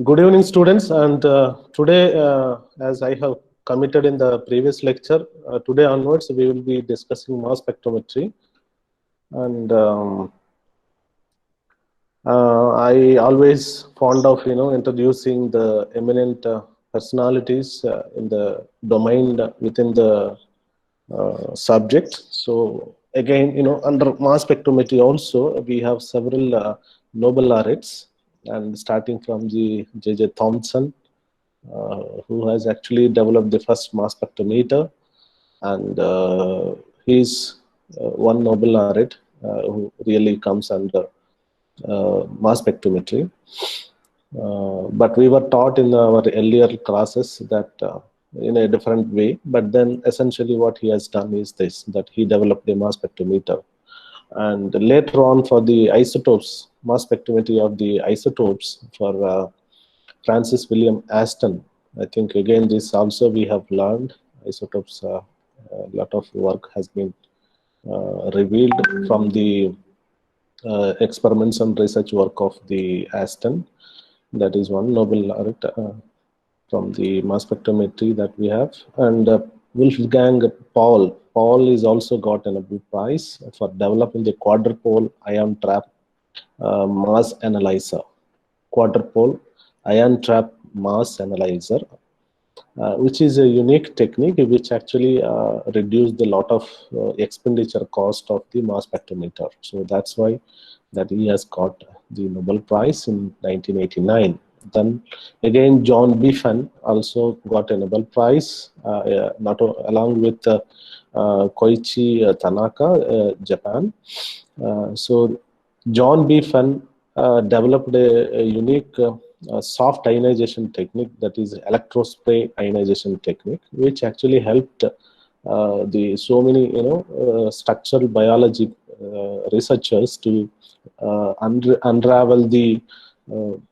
Good evening, students. And today, as I have committed in the previous lecture, today onwards we will be discussing mass spectrometry. And I always fond of introducing the eminent personalities in the domain within the subject. So again, under mass spectrometry also we have several Nobel laureates, and starting from the J.J. Thomson, who has actually developed the first mass spectrometer, and he's one Nobel laureate who really comes under mass spectrometry. But we were taught in our earlier classes that in a different way. But then essentially what he has done is this, that he developed a mass spectrometer. And later on for the isotopes, mass spectrometry of the isotopes for Francis William Aston. I think again this also we have learned isotopes. A lot of work has been revealed from the experiments and research work of the Aston. That is one Nobel laureate from the mass spectrometry that we have. And Wolfgang Paul. Paul is also got a Nobel Prize for developing the quadrupole ion trap mass analyzer. Quadrupole ion trap mass analyzer, which is a unique technique which actually reduced a lot of expenditure cost of the mass spectrometer. So that's why that he has got the Nobel Prize in 1989. Then again, John Bevan also got a Nobel Prize, along with Koichi Tanaka, Japan. So John Bevan developed a unique soft ionization technique, that is electrospray ionization technique, which actually helped the so many structural biology researchers to unravel the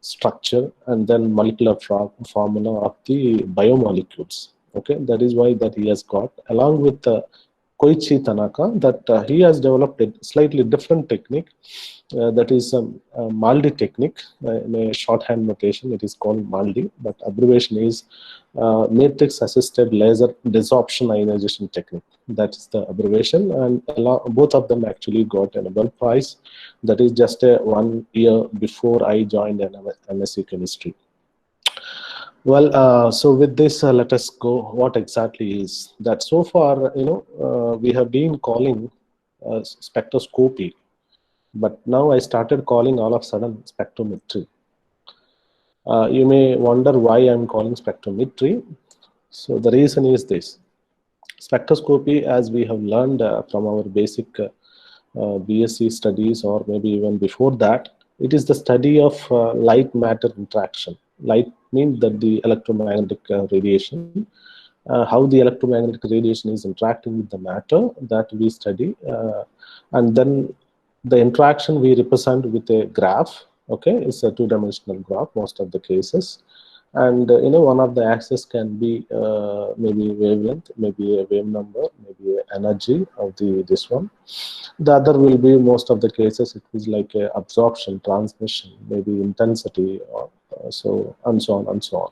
structure and then molecular formula of the biomolecules. Okay, that is why that he has got, along with Koichi Tanaka, that he has developed a slightly different technique, that is MALDI technique. In a shorthand notation, it is called MALDI, but abbreviation is matrix assisted laser desorption ionization technique. That is the abbreviation, and both of them actually got a Nobel Prize. That is just 1 year before I joined MSc chemistry. Well, so with this, let us go. What exactly is that? So far, we have been calling spectroscopy, but now I started calling all of a sudden spectrometry. You may wonder why I'm calling spectrometry. So the reason is this: spectroscopy, as we have learned from our basic BSc studies, or maybe even before that, it is the study of light matter interaction. Light means that the electromagnetic radiation, how the electromagnetic radiation is interacting with the matter that we study, and then the interaction we represent with a graph. Okay, it's a two-dimensional graph most of the cases, and one of the axes can be maybe wavelength, maybe a wave number, maybe energy of this one. The other will be, most of the cases, it is like a absorption, transmission, maybe intensity, or so and so on and so on.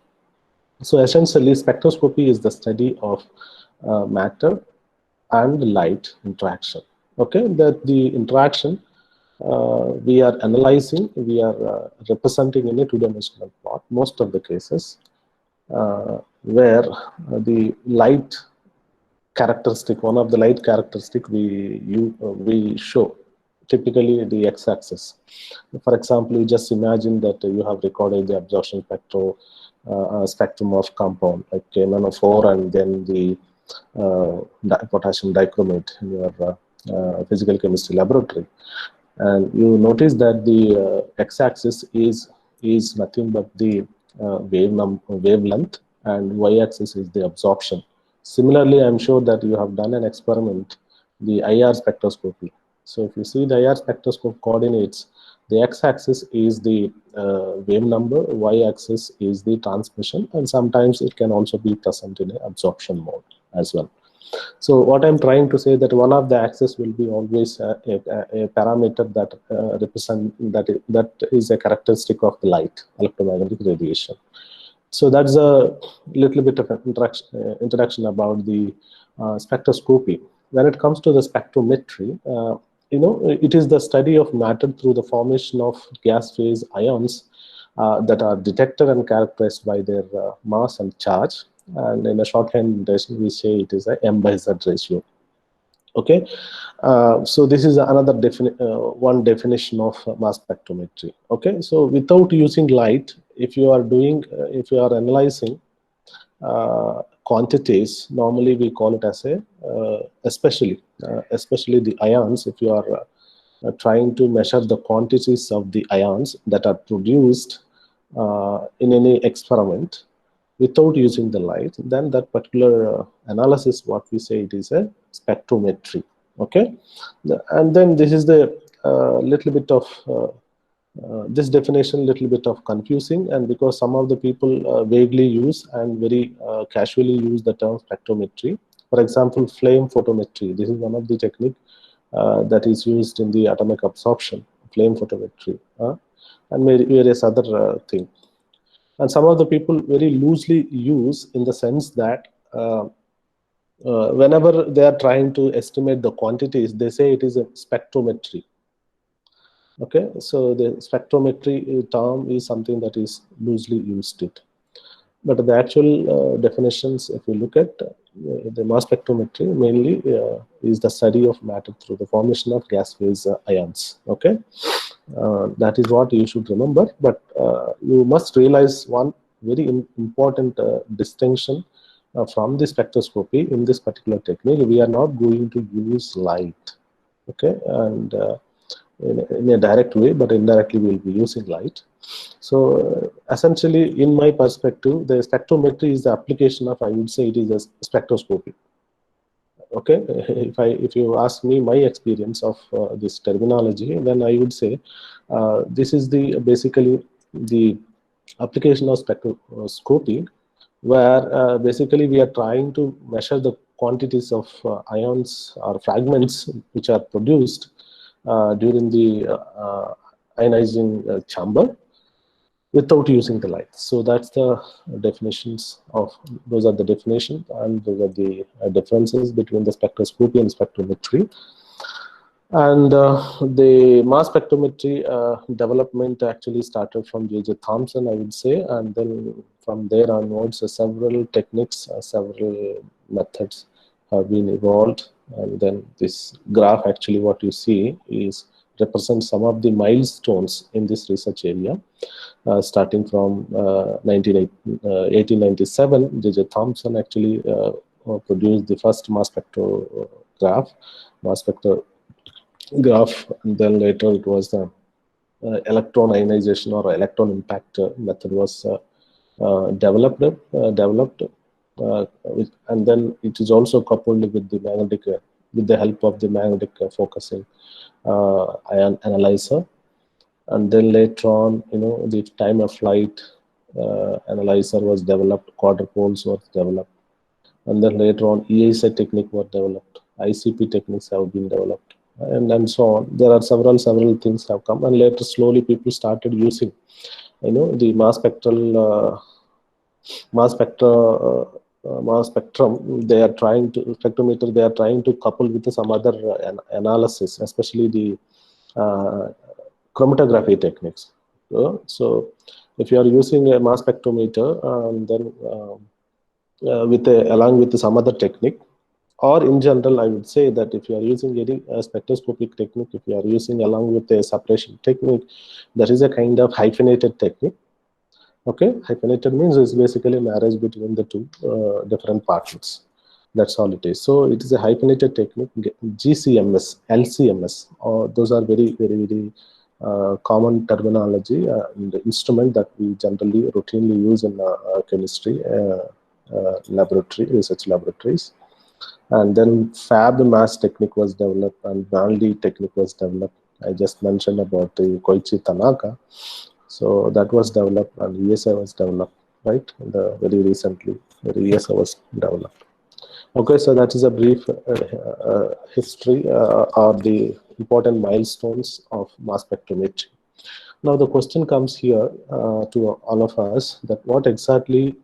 So essentially, spectroscopy is the study of matter and light interaction. Okay, that the interaction we are analyzing, we are representing in a two-dimensional plot most of the cases, where the light characteristic, one of the light characteristic we show, typically the x-axis. For example, you just imagine that you have recorded the absorption spectrum of compound like NaN4, and then the potassium dichromate in your physical chemistry laboratory, and you notice that the x-axis is nothing but the wavelength, and y-axis is the absorption. Similarly, I'm sure that you have done an experiment, the IR spectroscopy. So if you see the IR spectroscope coordinates, the x-axis is the wave number, y-axis is the transmission, and sometimes it can also be present in an absorption mode as well. So what I'm trying to say that one of the axes will be always a parameter that that is a characteristic of the light, electromagnetic radiation. So that's a little bit of an introduction about the spectroscopy. When it comes to the spectrometry, it is the study of matter through the formation of gas phase ions that are detected and characterized by their mass and charge. And in a shorthand notation, we say it is a M/Z ratio. Okay, so this is another one definition of mass spectrometry. Okay, so without using light, if you are analyzing quantities, normally we call it as a especially the ions. If you are trying to measure the quantities of the ions that are produced in any experiment without using the light, then that particular analysis, what we say, it is a spectrometry. Okay, and then this is the little bit of this definition little bit of confusing, and because some of the people vaguely use and very casually use the term spectrometry. For example, flame photometry, this is one of the technique that is used in the atomic absorption, flame photometry, and various other things. And some of the people very loosely use in the sense that whenever they are trying to estimate the quantities, they say it is a spectrometry. Okay, so the spectrometry term is something that is loosely used it. But the actual definitions, if you look at the mass spectrometry, mainly is the study of matter through the formation of gas phase ions. Okay, that is what you should remember. But you must realize one very important distinction from the spectroscopy. In this particular technique, we are not going to use light. Okay, and in a direct way, but indirectly we'll be using light. So essentially, in my perspective, the spectrometry is the application of, I would say, it is a spectroscopy. Okay, if you ask me my experience of this terminology, then I would say this is basically the application of spectroscopy, where basically we are trying to measure the quantities of ions or fragments which are produced during the ionizing chamber without using the light. So that's the definitions of, those are the definitions, and those are the differences between the spectroscopy and spectrometry. And the mass spectrometry development actually started from J.J. Thomson, I would say, and then from there onwards, several techniques, several methods have been evolved. And then this graph, actually, what you see is represents some of the milestones in this research area. Starting from 1897, J.J. Thomson actually produced the first mass spectrograph, and then later it was the electron ionization or electron impact method was developed, and then it is also coupled with the magnetic, with the help of the magnetic focusing ion analyzer. And then later on, the time of flight analyzer was developed, quadrupoles were developed, and then later on EISA technique was developed, ICP techniques have been developed, and so on. There are several things have come, and later slowly people started using, the mass spectrum. They are trying to spectrometer. They are trying to couple with some other analysis, especially the chromatography techniques. So if you are using a mass spectrometer, then along with some other technique, or in general, I would say that if you are using any spectroscopic technique, if you are using along with a separation technique, that is a kind of hyphenated technique. Okay, hyphenated means it's basically a marriage between the two different partners. That's all it is. So it is a hyphenated technique, GCMS, LCMS, those are very common terminology and instrument that we generally routinely use in chemistry research laboratories. And then Fab mass technique was developed, and Naldi technique was developed. I just mentioned about the Koichi Tanaka. So that was developed, and ESA was developed, right? Very recently, ESA was developed. Okay, so that is a brief history or the important milestones of mass spectrometry. Now the question comes here to all of us, that what exactly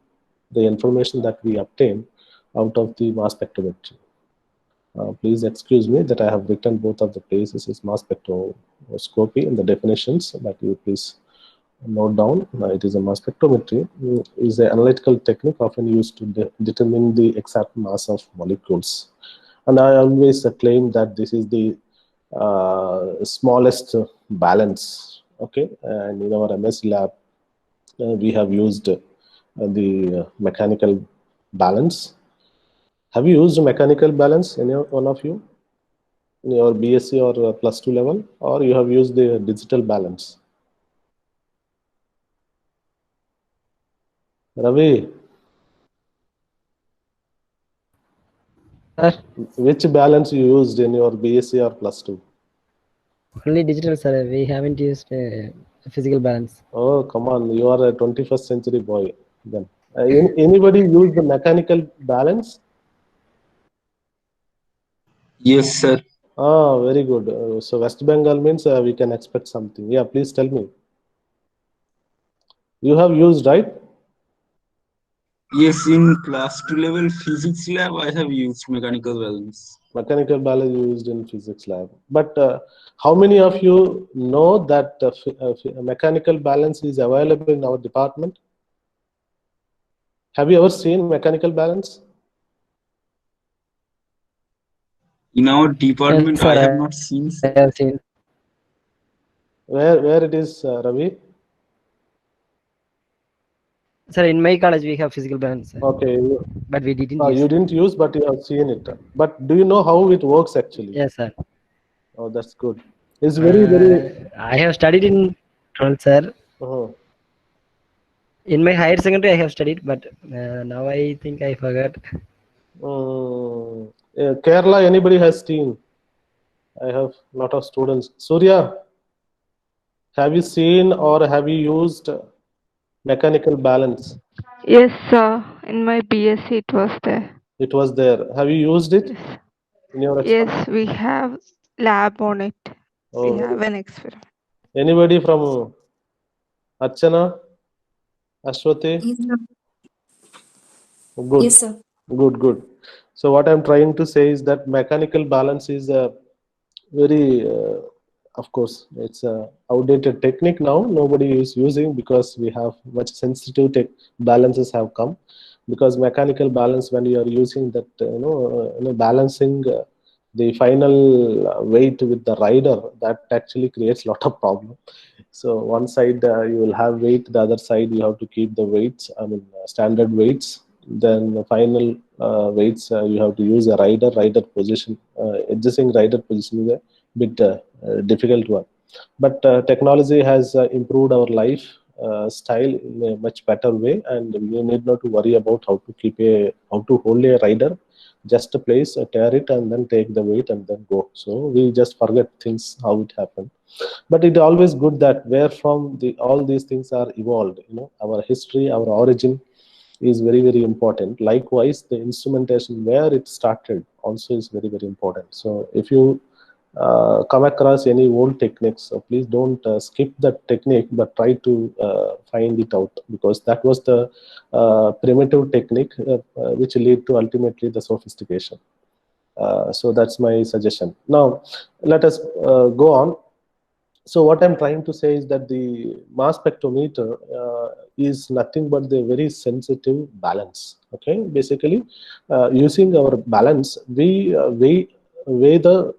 the information that we obtain out of the mass spectrometry. Please excuse me that I have written both of the places is mass spectroscopy in the definitions, but you please note down. It is a mass spectrometry is an analytical technique often used to determine the exact mass of molecules. And I always claim that this is the smallest balance. Okay, and in our MS lab, we have used the mechanical balance. Have you used mechanical balance, any one of you, in your BSc or plus 2 level, or you have used the digital balance? Ravi, Sir, which balance you used in your BSc or plus 2? only digital, sir. We haven't used physical balance. Oh, come on, you are a 21st century boy then. Anybody use the mechanical balance? Yes, sir. Ah, very good. So West Bengal means we can expect something. Yeah, please tell me. You have used, right? Yes, in class 2 level physics lab, I have used mechanical balance. Mechanical balance used in physics lab. But how many of you know that mechanical balance is available in our department? Have you ever seen mechanical balance? In our Yes, department, I sir. have I not have seen, seen. sir. Where it is, Ravi? Sir, in my college we have physical balance, sir, Okay, but we didn't use. you didn't use, but you have seen it. But do you know how it works actually? Yes, sir. Oh, that's good. It's very. I have studied in 12th, sir. Uh, In my higher secondary, I have studied, but now I think I forgot. Kerala, anybody has seen? I have lot of students. Surya, have you seen or have you used mechanical balance? Yes, sir. In my BSc, it was there. It was there. Have you used it Yes. in your experiment? Yes, we have lab on it. We Oh, have an experiment. anybody from Archana, Ashwati? Yes, sir. Good, Yes, sir. good. So what I'm trying to say is that mechanical balance is a very, of course, it's a outdated technique now. Nobody is using because we have much sensitive balances have come. Because mechanical balance, when you are using that, balancing the final weight with the rider, that actually creates a lot of problem. So one side you will have weight, the other side you have to keep the weights, I mean standard weights. Then the final weights you have to use a rider position. Adjusting rider position is a bit difficult one. But technology has improved our life style in a much better way, and we need not to worry about how to hold a rider. Just place, tear it, and then take the weight and then go. So we just forget things how it happened. But it always good that where from the all these things are evolved. Our history, our origin is very important. Likewise, the instrumentation where it started also is very important. So if you come across any old techniques, so please don't skip that technique, but try to find it out, because that was the primitive technique which lead to ultimately the sophistication. So that's my suggestion. Now let us go on. So what I'm trying to say is that the mass spectrometer is nothing but the very sensitive balance. Okay, basically using our balance, we weigh the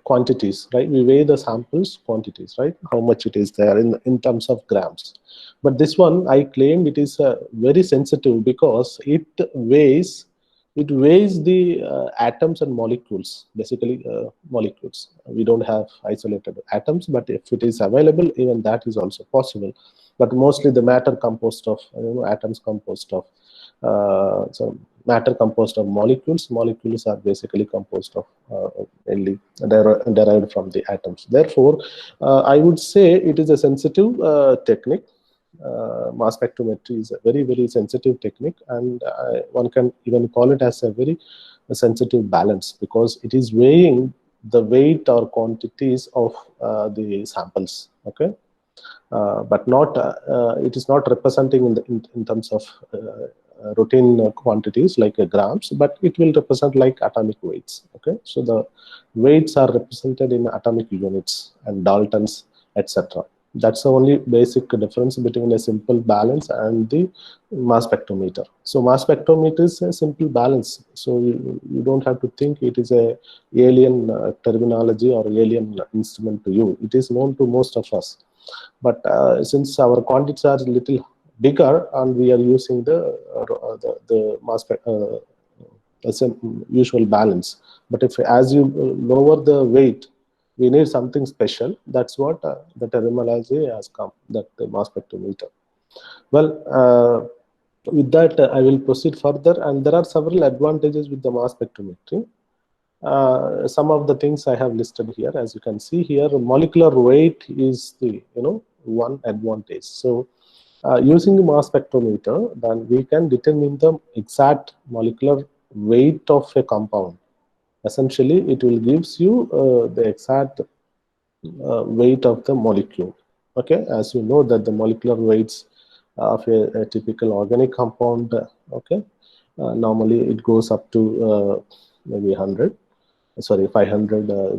quantities, right? We weigh the samples quantities, right? How much it is there in terms of grams. But this one, I claim it is very sensitive because it weighs the atoms and molecules, basically molecules. We don't have isolated atoms, but if it is available, even that is also possible. But mostly the matter composed of atoms composed of so matter composed of molecules. Molecules are basically composed of mainly derived from the atoms. Therefore, I would say it is a sensitive technique. mass spectrometry is a very, very sensitive technique, and one can even call it as a very sensitive balance, because it is weighing the weight or quantities of the samples. Okay. But not it is not representing in terms of routine quantities like grams, but it will represent like atomic weights. Okay, so the weights are represented in atomic units and daltons, etc. That's the only basic difference between a simple balance and the mass spectrometer. So mass spectrometer is a simple balance, so you don't have to think it is a alien terminology or alien instrument to you. It is known to most of us. But since our quantities are a little bigger, and we are using the mass usual balance. But if as you lower the weight, we need something special. That's what the terminology has come, that the mass spectrometer. Well, with that, I will proceed further, and there are several advantages with the mass spectrometry. Some of the things I have listed here. As you can see here, molecular weight is the one advantage. So using the mass spectrometer, then we can determine the exact molecular weight of a compound. Essentially, it will gives you the exact weight of the molecule. Okay, as you know that the molecular weights of a typical organic compound, okay, normally it goes up to maybe 500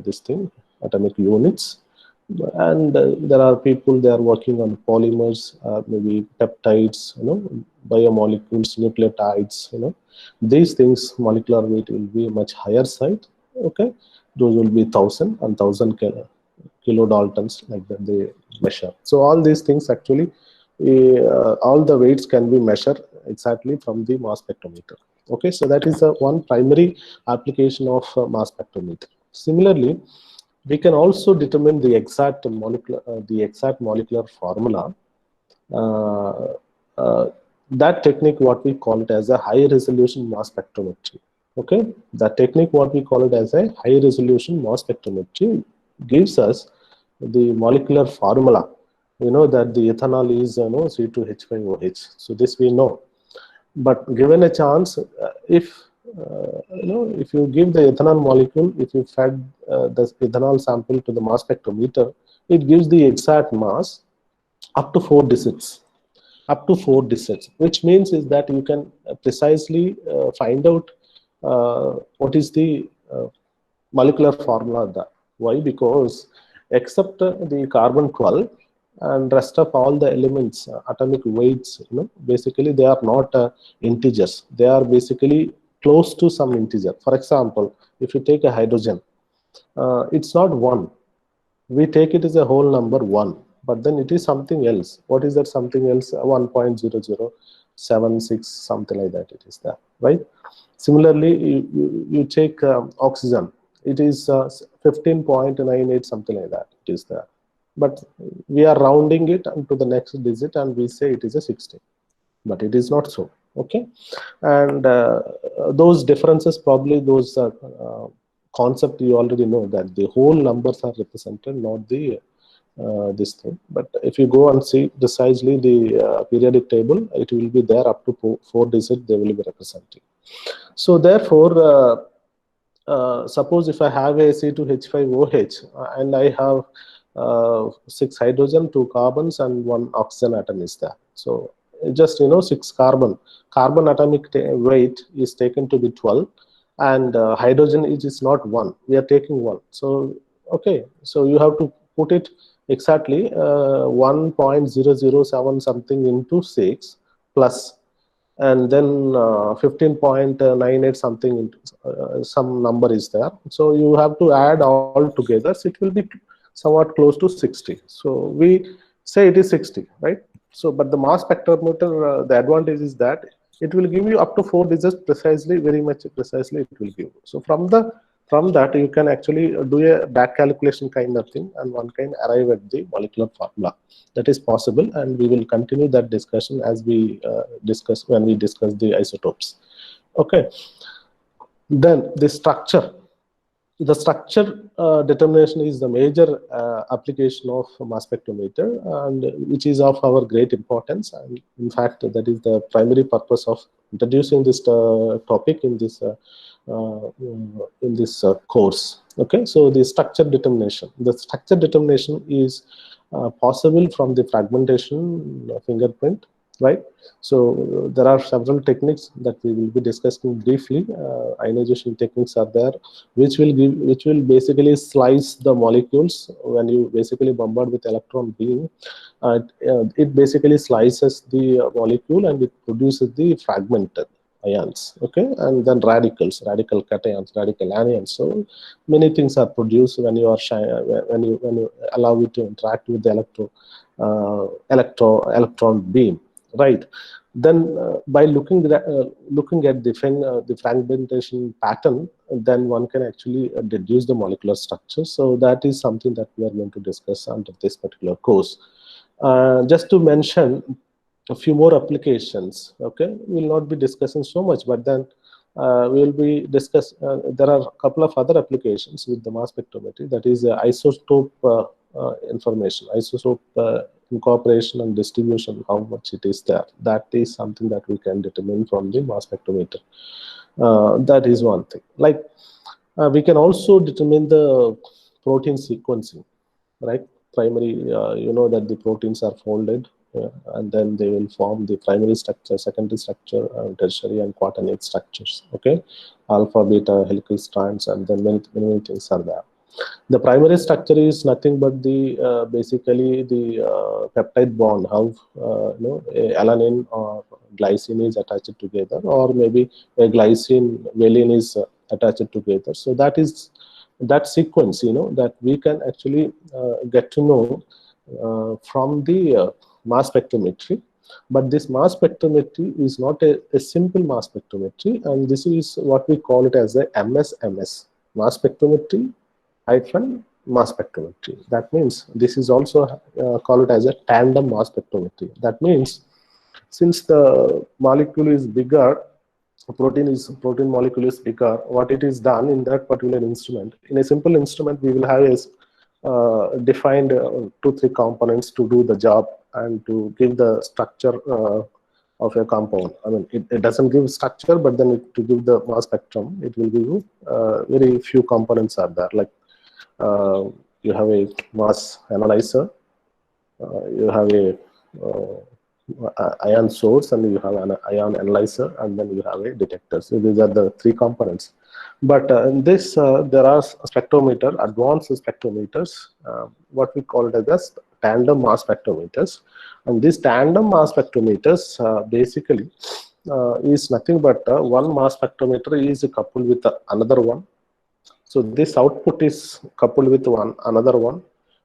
this thing atomic units. And there are people, they are working on polymers, maybe peptides, biomolecules, nucleotides, these things molecular weight will be much higher side. Okay, those will be 1,000 and 1,000 kilodaltons, like that they measure. So all these things actually, all the weights can be measured exactly from the mass spectrometer. Okay, so that is one primary application of mass spectrometer. Similarly, we can also determine the exact molecular formula. That technique, what we call it as a high resolution mass spectrometry. Okay, that technique, what we call it as a high resolution mass spectrometry, gives us the molecular formula. We know that the ethanol is C2H5OH. So this we know. But given a chance, if you give the ethanol molecule, if you fed the ethanol sample to the mass spectrometer, it gives the exact mass up to 4 digits. Up to 4 digits, which means is that you can precisely find out what is the molecular formula of that. Why? Because except the carbon-12 and rest of all the elements, atomic weights, basically they are not integers. They are basically close to some integer. For example, if you take a hydrogen, it's not 1. We take it as a whole number 1, but then it is something else. What is that something else? 1.0076, something like that it is there, right? Similarly, you take oxygen. It is 15.98, something like that it is there. But we are rounding it to the next digit and we say it is a 60. But it is not so. Okay, and those differences, probably those concept you already know, that the whole numbers are represented, not the this thing. But if you go and see precisely the periodic table, it will be there up to 4 digits they will be representing. So therefore, suppose if I have a C2H5OH and I have 6 hydrogen, 2 carbons, and 1 oxygen atom is there. So just 6 carbon atomic weight is taken to be 12, and hydrogen is not 1. We are taking 1. So okay, so you have to put it exactly 1.007 something into 6 plus, and then 15.98 something into some number is there. So you have to add all together. So it will be somewhat close to 60. So we say it is 60, right? So, but the mass spectrometer, the advantage is that it will give you up to 4 digits precisely, very much precisely it will give you. So from that you can actually do a back calculation kind of thing, and one can arrive at the molecular formula. That is possible, and we will continue that discussion as we discuss the isotopes. Okay, then the structure. the structure determination is the major application of mass spectrometer, and which is of our great importance. And in fact, that is the primary purpose of introducing this topic in this course. Okay, so the structure determination. The structure determination is possible from the fragmentation fingerprint, right? So there are several techniques that we will be discussing briefly. Ionization techniques are there, which will basically slice the molecules when you basically bombard with electron beam. It basically slices the molecule and it produces the fragmented ions, okay, and then radicals, radical cations, radical anions. So many things are produced when you are when you allow it to interact with the electron beam, right? Then by looking at the fragmentation pattern, then one can actually deduce the molecular structure. So that is something that we are going to discuss under this particular course. Just to mention a few more applications, okay, we will not be discussing so much, but then we will be there are a couple of other applications with the mass spectrometry, that is isotope information, isotope incorporation and distribution, how much it is there. That is something that we can determine from the mass spectrometer. That is one thing. Like we can also determine the protein sequencing, right? Primary, you know that the proteins are folded, and then they will form the primary structure, secondary structure, tertiary and quaternary structures. Okay, alpha, beta, helical strands, and then many things are there. The primary structure is nothing but the basically the peptide bond, how a alanine or glycine is attached together, or maybe a glycine valine is attached together. So that is that sequence, that we can actually get to know from the mass spectrometry. But this mass spectrometry is not a simple mass spectrometry, and this is what we call it as a MSMS, mass spectrometry hyphen mass spectrometry. That means this is also called as a tandem mass spectrometry. That means since the molecule is bigger, protein molecule is bigger, what it is done in that particular instrument, in a simple instrument we will have a defined 2-3 components to do the job and to give the structure of a compound. I mean, it doesn't give structure, but then to give the mass spectrum, it will give you very few components are there. Like you have a mass analyzer, you have a ion source, and you have an ion analyzer, and then you have a detector. So these are the 3 components. But in this, there are spectrometer, advanced spectrometers, what we call it as tandem mass spectrometers. And these tandem mass spectrometers basically is nothing but one mass spectrometer is coupled with another one. So this output is coupled with another one,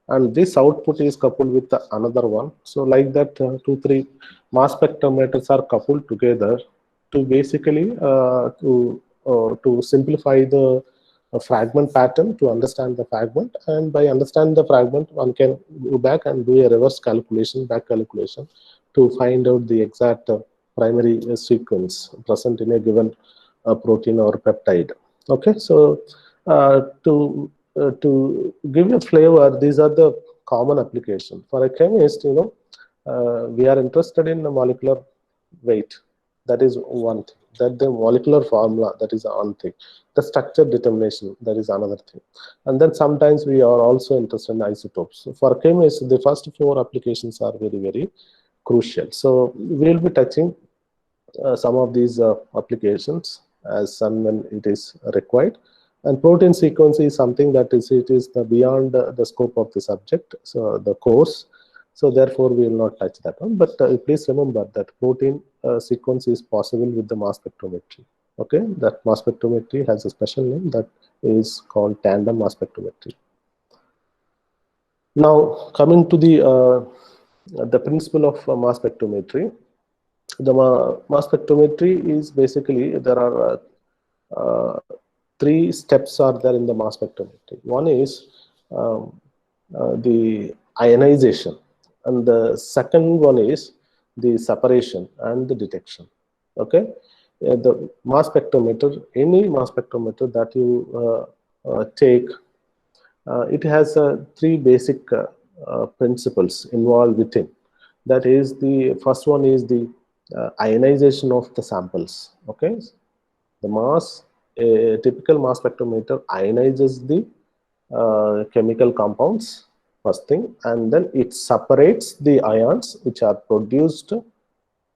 and this output is coupled with another one. So like that, 2-3 mass spectrometers are coupled together to basically to simplify the fragment pattern, to understand the fragment, and by understanding the fragment, one can go back and do a reverse calculation, back calculation, to find out the exact primary sequence present in a given protein or peptide. Okay, so to give you a flavor, these are the common application. For a chemist, we are interested in the molecular weight. That is one thing. That the molecular formula, that is one thing. The structure determination, that is another thing. And then sometimes we are also interested in isotopes. So for chemists, the first 4 applications are very, very crucial. So we will be touching some of these applications as and when it is required. And protein sequence is something that is beyond the scope of the subject, so the course. So therefore, we will not touch that one. But please remember that protein sequence is possible with the mass spectrometry. Okay, that mass spectrometry has a special name that is called tandem mass spectrometry. Now, coming to the principle of mass spectrometry. The mass spectrometry is basically, there are 3 steps are there in the mass spectrometry. One is the ionization, and the second one is the separation and the detection. Okay, the mass spectrometer, any mass spectrometer that you take, it has three basic principles involved within. That is, the first one is the ionization of the samples. Okay, the mass, a typical mass spectrometer ionizes the chemical compounds first thing, and then it separates the ions which are produced,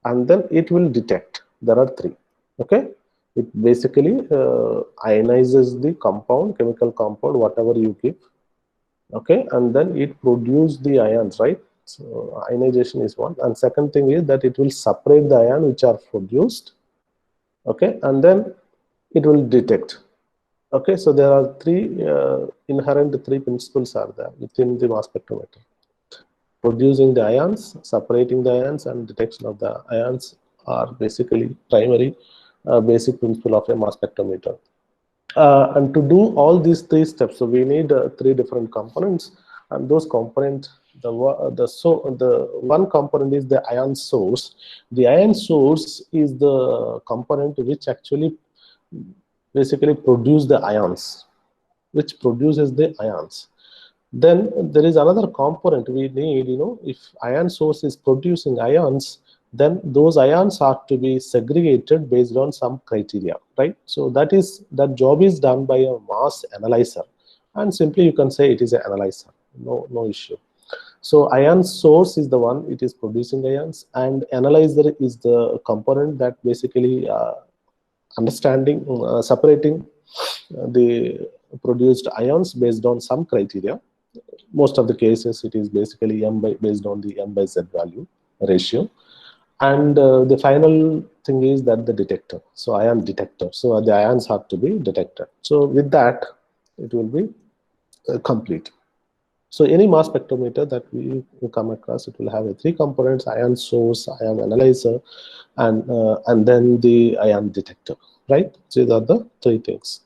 and then it will detect. There are three. Okay, it basically ionizes the compound, chemical compound, whatever you give. Okay, and then it produces the ions, right? So ionization is one, and second thing is that it will separate the ion which are produced. Okay, and then it will detect. Okay, so there are three inherent three principles are there within the mass spectrometer: producing the ions, separating the ions, and detection of the ions are basically primary basic principle of a mass spectrometer. And to do all these three steps, so we need three different components, and those components, the one component is the ion source. The ion source is the component which actually basically produce the ions, which produces the ions. Then there is another component we need, if ion source is producing ions, then those ions are to be segregated based on some criteria, right? So that job is done by a mass analyzer, and simply you can say it is an analyzer, no issue. So ion source is the one, it is producing ions, and analyzer is the component that basically understanding, separating the produced ions based on some criteria. Most of the cases it is basically based on the M by Z value ratio. And the final thing is that the detector, so ion detector, so the ions have to be detected. So with that it will be complete. So any mass spectrometer that we come across, it will have three components: ion source, ion analyzer, and then the ion detector, right? So these are the three things.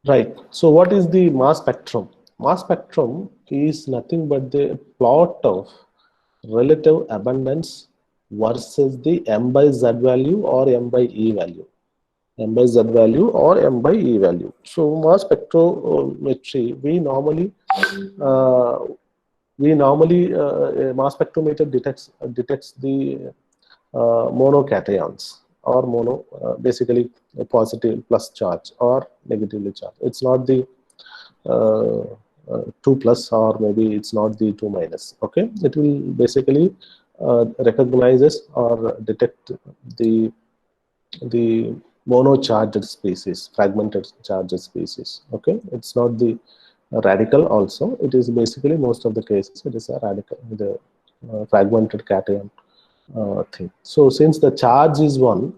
Right. So what is the mass spectrum? Mass spectrum is nothing but the plot of relative abundance versus the M by Z value or M by E value. M by Z value or M by E value. So mass spectrometry, we normally a mass spectrometer detects the monocations or basically a positive plus charge or negatively charged. It's not the 2 plus, or maybe it's not the 2 minus. Okay, it will basically recognizes or detect the monocharged species, fragmented charged species. Okay, it's not the radical also. It is basically, most of the cases, it is a radical, the fragmented cation thing. So since the charge is 1,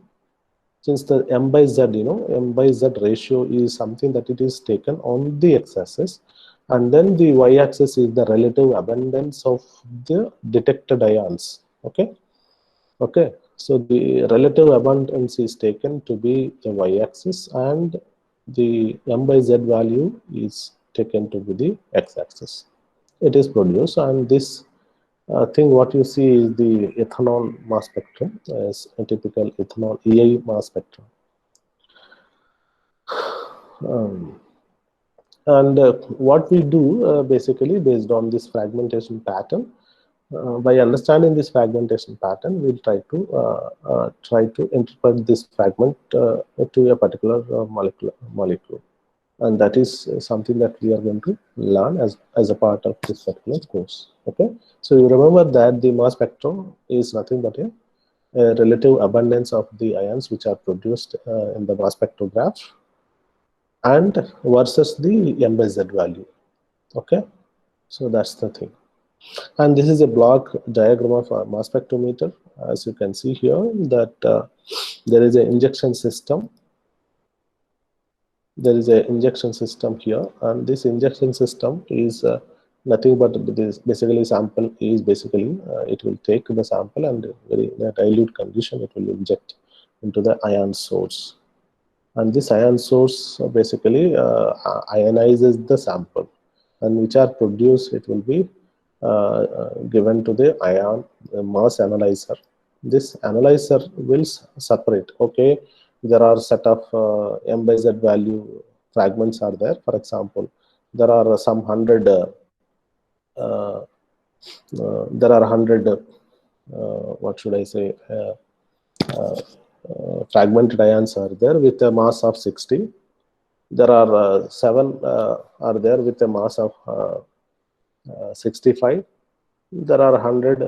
since the M by Z, M by Z ratio is something that it is taken on the x-axis, and then the y-axis is the relative abundance of the detected ions. Okay. So the relative abundance is taken to be the y-axis, and the M by Z value is taken to be the x-axis. It is produced, and this thing what you see is the ethanol mass spectrum, as a typical ethanol EI mass spectrum. And what we do basically, based on this fragmentation pattern, by understanding this fragmentation pattern, we'll try to interpret this fragment to a particular molecule, and that is something that we are going to learn as a part of this particular course. Okay, so you remember that the mass spectrum is nothing but a relative abundance of the ions which are produced in the mass spectrograph, and versus the M by Z value. Okay, so that's the thing. And this is a block diagram of a mass spectrometer. As you can see here, that there is an injection system. There is an injection system here, and this injection system is nothing but this basically sample is basically it will take the sample, and in a dilute condition it will inject into the ion source, and this ion source basically ionizes the sample, and which are produced, it will be given to the mass analyzer. This analyzer will separate. Okay, there are set of m by z value fragments are there. For example, there are some 100 there are 100 what should I say fragmented ions are there with a mass of 60. There are 7 are there with a mass of 65. There are 100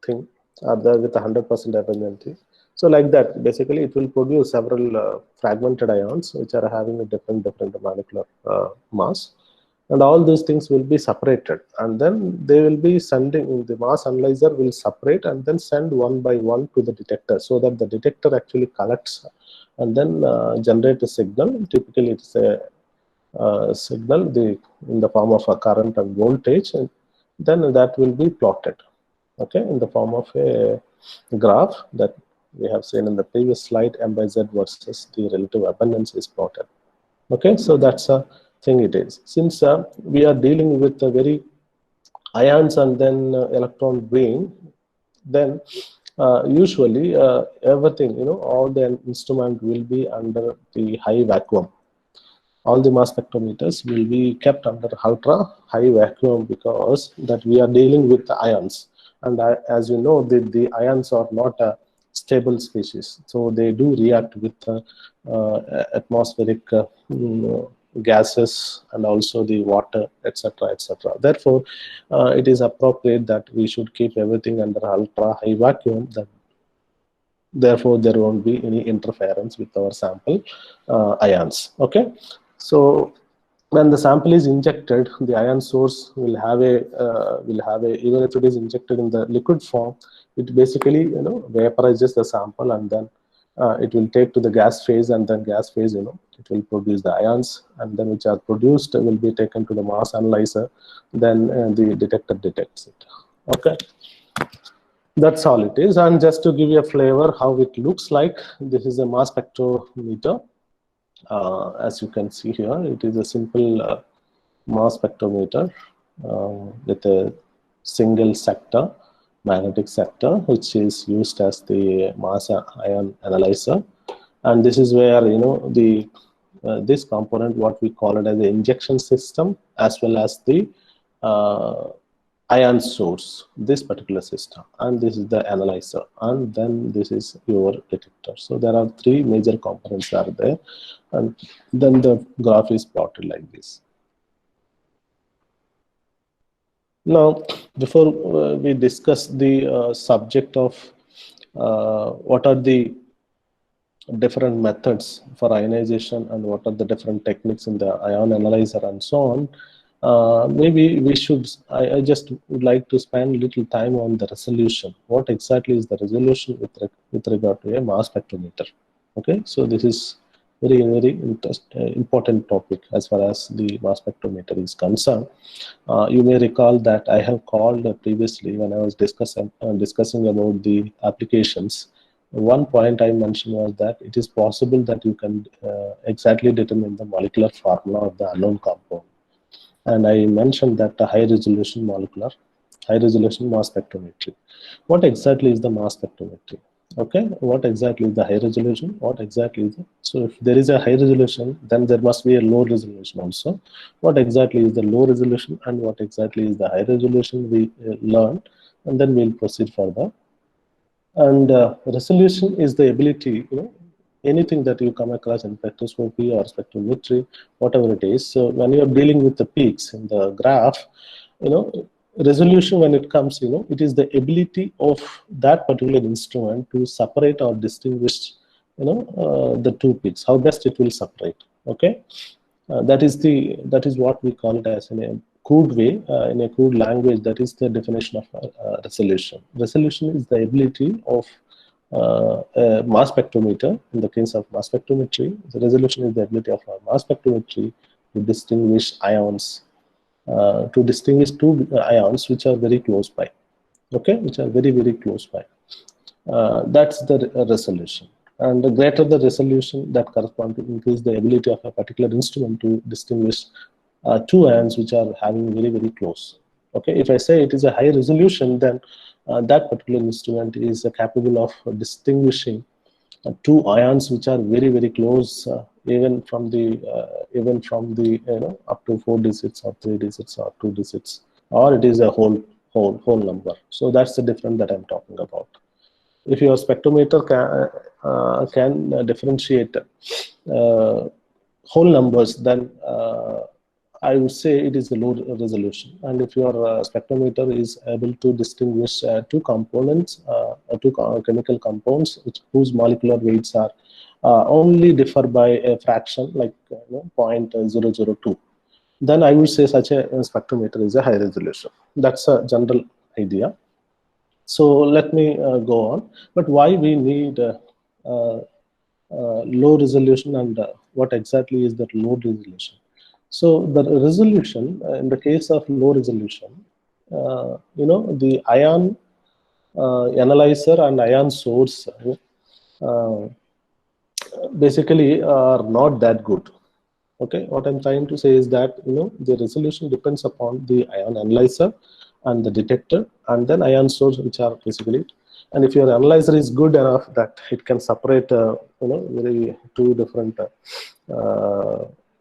thing are there with 100% efficiency. So like that, basically it will produce several fragmented ions which are having a different molecular mass, and all these things will be separated, and then they will be sending, the mass analyzer will separate and then send one by one to the detector, so that the detector actually collects and then generate a signal. Typically it's a signal in the form of a current and voltage, and then that will be plotted, okay, in the form of a graph that we have seen in the previous slide. M by Z versus the relative abundance is plotted. Okay, so that's a thing it is. Since we are dealing with a very ions and then electron beam, then usually everything, all the instrument will be under the high vacuum. All the mass spectrometers will be kept under ultra high vacuum, because that we are dealing with the ions, and as you know, the ions are not a stable species, so they do react with atmospheric gases and also the water, etc., etc. Therefore it is appropriate that we should keep everything under ultra high vacuum, that therefore there won't be any interference with our sample ions. Okay, so when the sample is injected, the ion source will have a even if it is injected in the liquid form, it basically vaporizes the sample, and then it will take to the gas phase, and then gas phase it will produce the ions, and then which are produced will be taken to the mass analyzer, then the detector detects it. Okay, that's all it is. And just to give you a flavor how it looks like, this is a mass spectrometer. As you can see here, it is a simple mass spectrometer with a single sector, magnetic sector, which is used as the mass ion analyzer. And this is where the this component, what we call it as the injection system, as well as the ion source, this particular system, and this is the analyzer, and then this is your detector. So there are 3 major components are there, and then the graph is plotted like this. Now, before we discuss the subject of what are the different methods for ionization and what are the different techniques in the ion analyzer and so on, maybe we should, I just would like to spend a little time on the resolution. What exactly is the resolution with regard to a mass spectrometer? Okay, so this is very important topic as far as the mass spectrometer is concerned. You may recall that I have called previously when I was discussing about the applications. One point I mentioned was that it is possible that you can exactly determine the molecular formula of the unknown compound. And I mentioned that the high resolution mass spectrometry. What exactly is the mass spectrometry? Okay, what exactly is the high resolution? What exactly is it? So if there is a high resolution, then there must be a low resolution also. What exactly is the low resolution and what exactly is the high resolution, we learn, and then we'll proceed further. And resolution is the ability, anything that you come across in spectroscopy or spectrometry, whatever it is. So when you are dealing with the peaks in the graph, resolution, when it comes, it is the ability of that particular instrument to separate or distinguish, the 2 peaks, how best it will separate. Okay, that is what we call it as in a crude way, in a crude language. That is the definition of resolution. Resolution is the ability of a mass spectrometer. In the case of mass spectrometry, the resolution is the ability of a mass spectrometry to distinguish ions, to distinguish 2 ions which are very close by. Okay, which are very close by. That's the resolution. And the greater the resolution, that corresponds to increase the ability of a particular instrument to distinguish 2 ions which are having very close. Okay, if I say it is a high resolution, then that particular instrument is capable of distinguishing two ions which are very, very close, even from the up to 4 digits or 3 digits or 2 digits, or it is a whole number. So that's the difference that I'm talking about. If your spectrometer can differentiate whole numbers, then I would say it is a low resolution. And if your spectrometer is able to distinguish two components, two chemical compounds whose molecular weights are only differ by a fraction, like 0.002, then I would say such a spectrometer is a high resolution. That's a general idea. So let me go on. But why we need low resolution, and what exactly is that low resolution? So the resolution, in the case of low resolution, the ion analyzer and ion source basically are not that good. Okay, what I'm trying to say is that the resolution depends upon the ion analyzer and the detector, and then ion source, which are basically. And if your analyzer is good enough that it can separate, very two different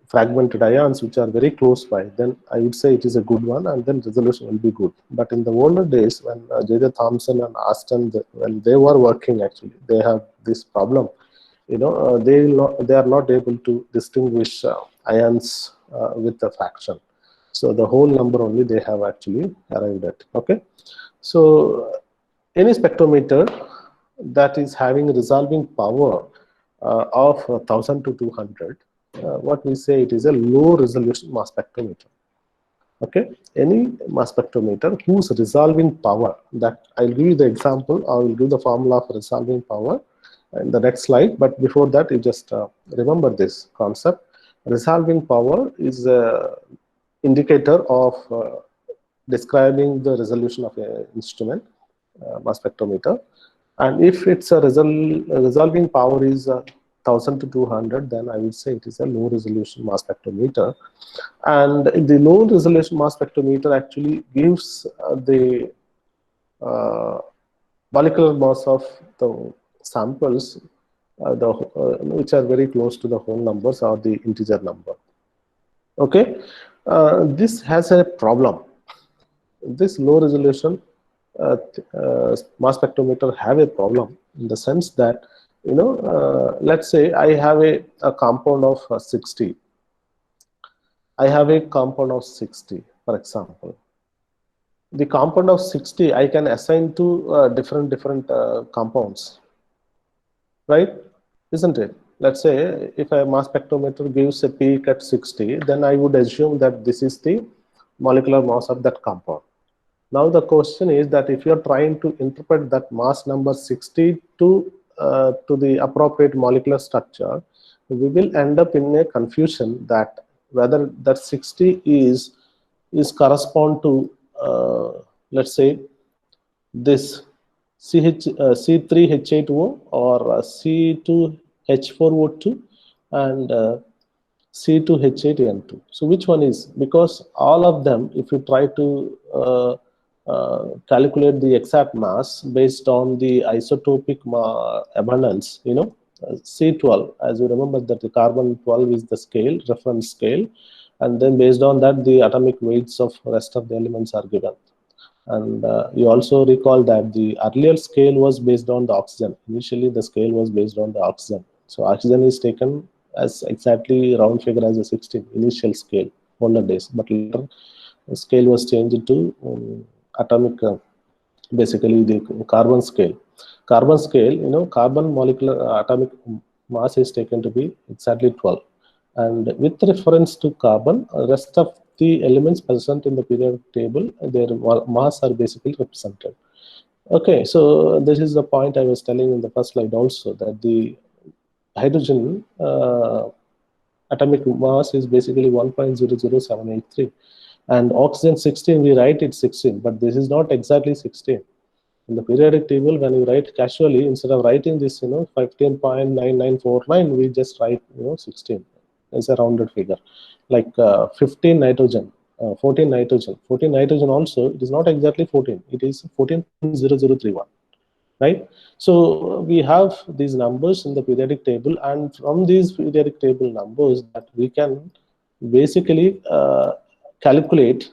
fragmented ions which are very close by, then I would say it is a good one, and then resolution will be good. But in the older days, when J.J. Thomson and Aston, when they were working, actually, they have this problem. They are not able to distinguish ions with the fraction. So the whole number only they have actually arrived at. Okay, so any spectrometer that is having a resolving power of 1000 to 200, what we say, it is a low resolution mass spectrometer. Okay, any mass spectrometer whose resolving power, that I'll give you the example, I will give the formula for resolving power in the next slide. But before that, you just remember this concept. Resolving power is an indicator of describing the resolution of an instrument, mass spectrometer. And if it's a resolving power is 1000 to 200, then I would say it is a low resolution mass spectrometer. And the low resolution mass spectrometer actually gives the molecular mass of the samples which are very close to the whole numbers or the integer number. Okay, this has a problem. This low resolution mass spectrometer have a problem in the sense that, let's say I have a compound of 60. I have a compound of 60, for example. The compound of 60 I can assign to different compounds, right? Isn't it? Let's say if a mass spectrometer gives a peak at 60, then I would assume that this is the molecular mass of that compound. Now the question is that if you're trying to interpret that mass number 60 to the appropriate molecular structure, we will end up in a confusion that whether that 60 is correspond to let's say this C3H8O or C2H4O2 and C2H8N2. So which one is? Because all of them, if you try to calculate the exact mass based on the isotopic abundance, C12, as you remember that the carbon 12 is the scale, reference scale, and then based on that the atomic weights of rest of the elements are given. And you also recall that the earlier scale was based on the oxygen. Initially the scale was based on the oxygen. So oxygen is taken as exactly round figure as a 16 initial scale, older days, but later the scale was changed to atomic, basically the carbon scale. Carbon scale, carbon molecular atomic mass is taken to be exactly 12. And with reference to carbon, rest of the elements present in the periodic table, their mass are basically represented. Okay, so this is the point I was telling in the first slide also, that the hydrogen atomic mass is basically 1.00783. And oxygen 16, we write it 16, but this is not exactly 16. In the periodic table, when you write casually, instead of writing this, 15.9949, we just write, 16 as a rounded figure. Like 15 nitrogen, 14 nitrogen. 14 nitrogen also, it is not exactly 14, it is 14.0031. right? So we have these numbers in the periodic table, and from these periodic table numbers that we can basically calculate.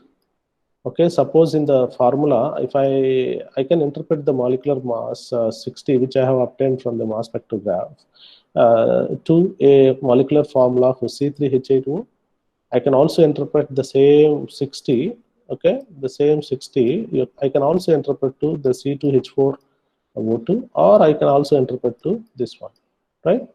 Okay, suppose in the formula, if I can interpret the molecular mass 60, which I have obtained from the mass spectrograph, to a molecular formula for C3H8O. I can also interpret the same 60. Okay, the same 60. I can also interpret to the C2H4O2, or I can also interpret to this one, right?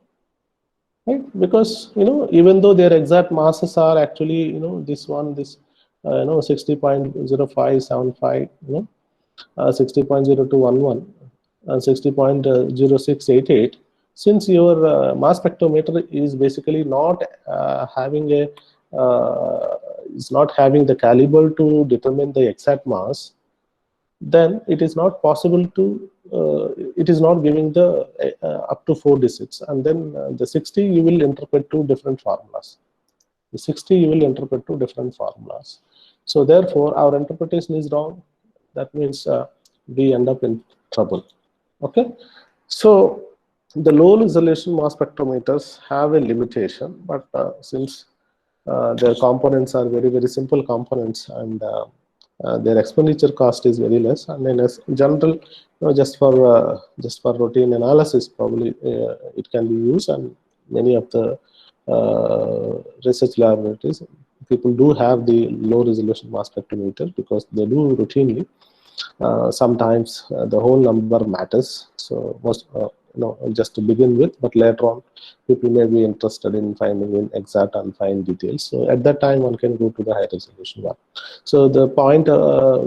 Right, because even though their exact masses are actually this one, this 60.0575, 60.0211 and 60.0688, since your mass spectrometer is basically not having a is not having the caliber to determine the exact mass, then it is not possible to it is not giving the up to 4 digits, and then the 60 you will interpret two different formulas. The 60 you will interpret two different formulas. So therefore our interpretation is wrong. That means we end up in trouble. Okay, so the low resolution mass spectrometers have a limitation, but since their components are very simple components, and their expenditure cost is very less, and in general, just for routine analysis, probably it can be used, and many of the research laboratories, people do have the low resolution mass spectrometer because they do routinely. Sometimes the whole number matters, so most just to begin with, but later on people may be interested in finding in exact and fine details, so at that time one can go to the high resolution one. So the point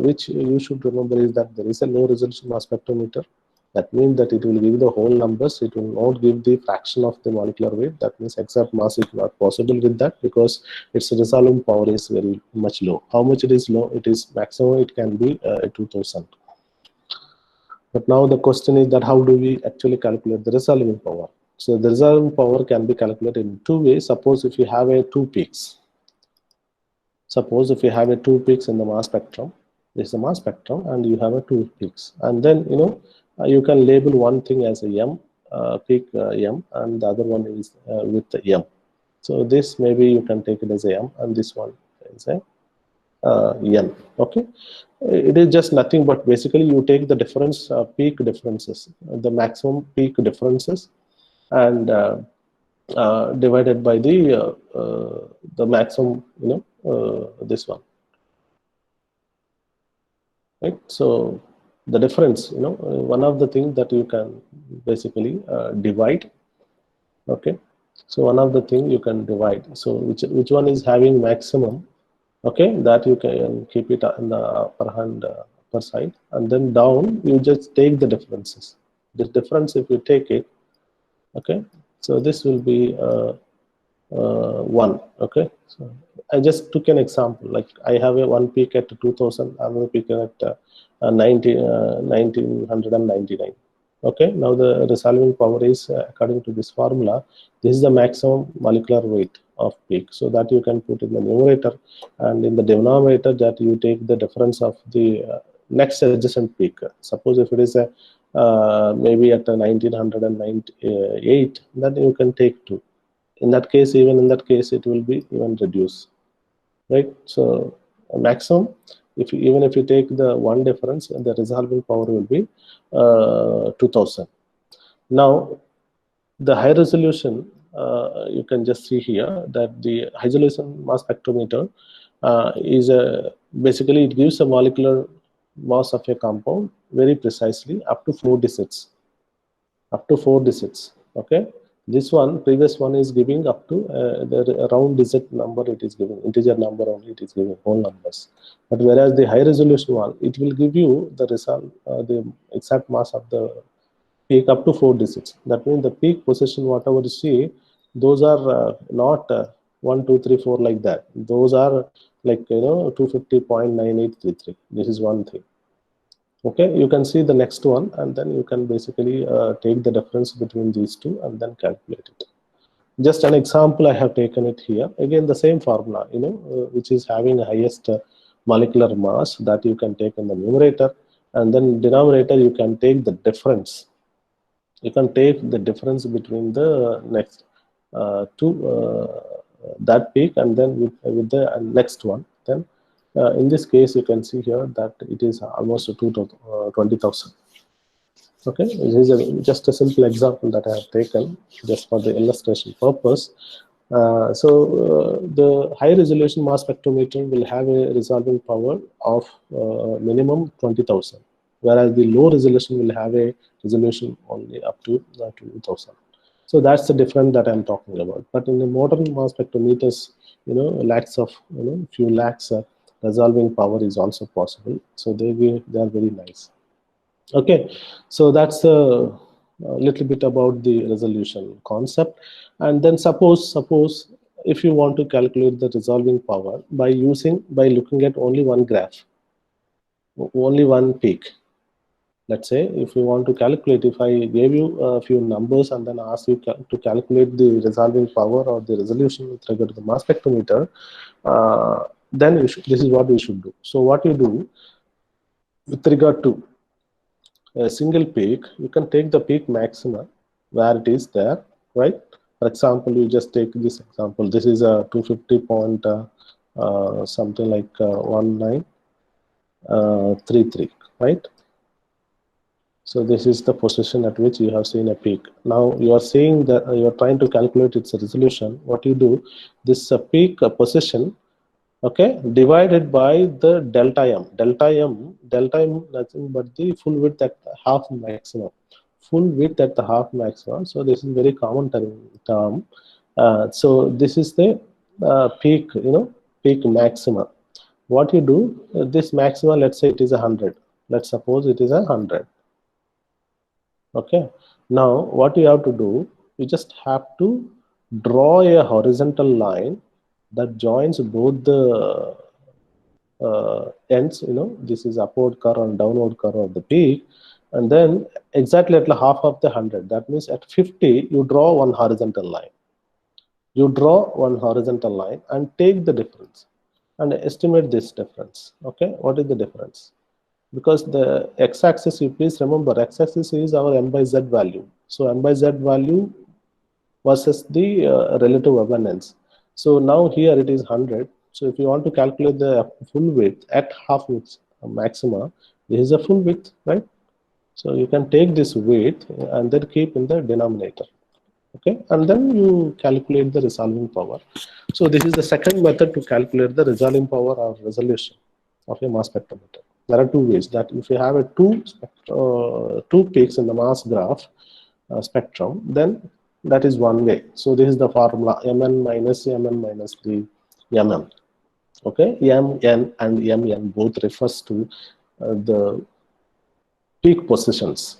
which you should remember is that there is a low resolution mass spectrometer. That means that it will give the whole numbers, it will not give the fraction of the molecular weight. That means exact mass is not possible with that, because its resolving power is very much low. How much it is low? It is maximum, it can be 2000. But now the question is that how do we actually calculate the resolving power? So the resolving power can be calculated in two ways. Suppose if you have a two peaks. Suppose if you have a two peaks in the mass spectrum, this is the mass spectrum, and you have a two peaks, and then you can label one thing as a M, peak M, and the other one is with the M. So this maybe you can take it as a M, and this one is a N. Okay, it is just nothing but basically you take the difference, peak differences, the maximum peak differences, and divided by the maximum, this one, right? So the difference, one of the things that you can basically divide. Okay, so one of the thing you can divide. So which one is having maximum? Okay, that you can keep it in the upper hand, upper side, and then down you just take the differences. This difference, if you take it, okay, so this will be 1. Okay, so I just took an example, like I have a one peak at 2000, another peak at 1999. Okay, now the resolving power is according to this formula. This is the maximum molecular weight of peak, so that you can put in the numerator, and in the denominator that you take the difference of the next adjacent peak. Suppose if it is a maybe at 1998, then you can take 2. In that case, even in that case, it will be even reduced, right? So a maximum, even if you take the one difference, the resolving power will be 2000. Now the high resolution, you can just see here that the high resolution mass spectrometer is basically it gives a molecular mass of a compound very precisely up to 4 digits. Up to 4 digits. Okay, this one, previous one is giving up to the round digit number, it is giving integer number only, it is giving whole numbers. But whereas the high resolution one, it will give you the result, the exact mass of the peak up to 4 digits. That means the peak position, whatever you see, those are not 1, 2, 3, 4 like that. Those are like 250.9833. This is one thing. Okay, you can see the next one, and then you can basically take the difference between these two and then calculate it. Just an example, I have taken it here. Again, the same formula, which is having the highest molecular mass, that you can take in the numerator, and then denominator you can take the difference. You can take the difference between the next that peak and then with the next one. Then in this case you can see here that it is almost 20,000. Okay, this is just a simple example that I have taken just for the illustration purpose. The high resolution mass spectrometer will have a resolving power of minimum 20,000, whereas the low resolution will have a resolution only up to 2,000. So that's the difference that I'm talking about. But in the modern mass spectrometers, lakhs of, few lakhs resolving power is also possible. So they are very nice. Okay, so that's a little bit about the resolution concept. And then suppose if you want to calculate the resolving power by looking at only one graph, only one peak. Let's say if you want to calculate, if I gave you a few numbers and then ask you to calculate the resolving power or the resolution with regard to the mass spectrometer, then this is what we should do. So what you do with regard to a single peak, you can take the peak maxima where it is there, right? For example, you just take this example. This is a 250 point something like 1933, right? So this is the position at which you have seen a peak. Now you are saying that you are trying to calculate its resolution. What you do, this peak position, okay, divided by the delta m. Delta m nothing but the full width at the half maximum. Full width at the half maximum. So this is very common term. So this is the peak, peak maxima. What you do, this maxima, let's say it is 100. Let's suppose it is 100. Okay. Now what you have to do, you just have to draw a horizontal line that joins both the ends. This is upward curve and downward curve of the peak, and then exactly at the half of the 100, that means at 50 you draw one horizontal line. You draw one horizontal line and take the difference and estimate this difference. Okay, what is the difference? Because the x-axis, you please remember, x-axis is our m by z value. So m by z value versus the relative abundance. So now here it is 100. So if you want to calculate the full width at half maxima, this is a full width, right? So you can take this width and then keep in the denominator. Okay, and then you calculate the resolving power. So this is the second method to calculate the resolving power or resolution of a mass spectrometer. There are two ways. That if you have a two peaks in the mass graph spectrum, then that is one way. So this is the formula, mn minus the mm. Okay, mn and mn both refers to the peak positions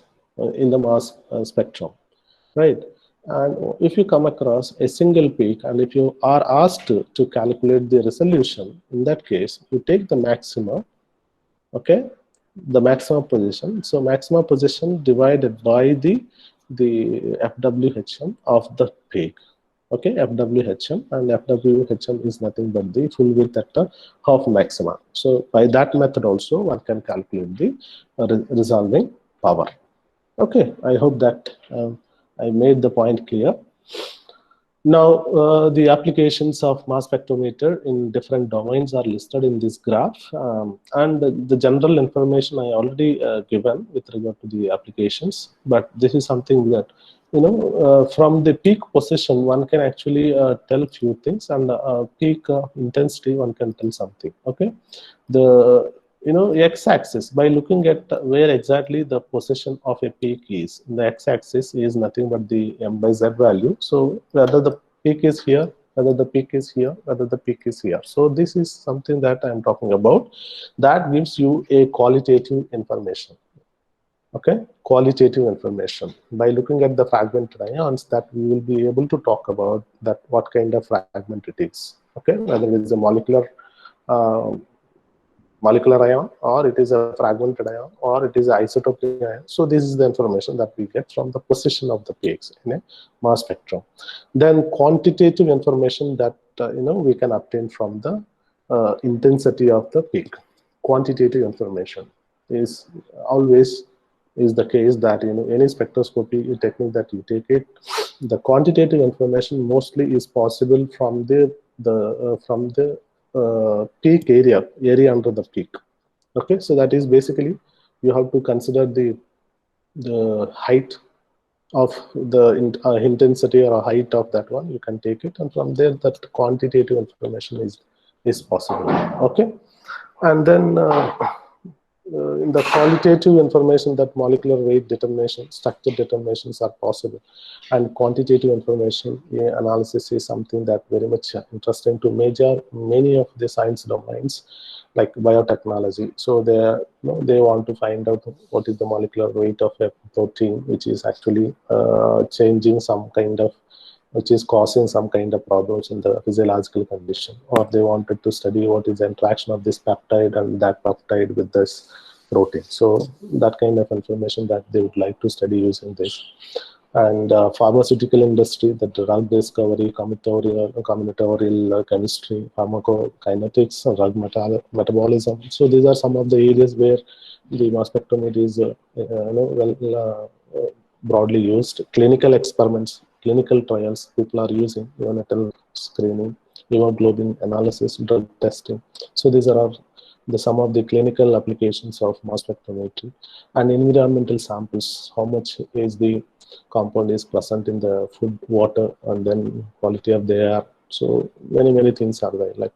in the mass spectrum, right? And if you come across a single peak and if you are asked to calculate the resolution, in that case you take the maxima, okay, the maximum position. So maximum position divided by the FWHM of the peak. Okay, FWHM, and FWHM is nothing but the full width at the half maxima. So by that method also one can calculate the resolving power. Okay, I hope that I made the point clear. Now, the applications of mass spectrometer in different domains are listed in this graph, and the general information I already given with regard to the applications. But this is something that, from the peak position, one can actually tell few things, and peak intensity, one can tell something. Okay, the x-axis, by looking at where exactly the position of a peak is, the x-axis is nothing but the m by z value. So whether the peak is here, whether the peak is here, whether the peak is here. So this is something that I'm talking about. That gives you a qualitative information. Okay, qualitative information. By looking at the fragmented ions, that we will be able to talk about that what kind of fragment it is. Okay, whether it is a molecular ion, or it is a fragmented ion, or it is an isotopic ion. So this is the information that we get from the position of the peaks in a mass spectrum. Then quantitative information that we can obtain from the intensity of the peak. Quantitative information. is always is the case that any spectroscopy technique that you take it, the quantitative information mostly is possible from the peak area under the peak. Okay, so that is basically you have to consider the height of the intensity or height of that one. You can take it, and from there that quantitative information is possible. Okay, and then in the qualitative information, that molecular weight determination, structure determinations are possible, and quantitative information analysis is something that very much interesting to many of the science domains like biotechnology. So they want to find out what is the molecular weight of a protein which is actually changing some kind of, which is causing some kind of problems in the physiological condition, or they wanted to study what is the interaction of this peptide and that peptide with this protein. So that kind of information that they would like to study using this. And pharmaceutical industry, the drug discovery, combinatorial chemistry, pharmacokinetics, drug metabolism. So these are some of the areas where the mass spectrometry is broadly used. Clinical experiments, clinical trials, people are using neonatal screening, hemoglobin analysis, drug testing. So these are some of the clinical applications of mass spectrometry. And environmental samples, how much is the compound is present in the food, water, and then quality of the air. So many things are there. Like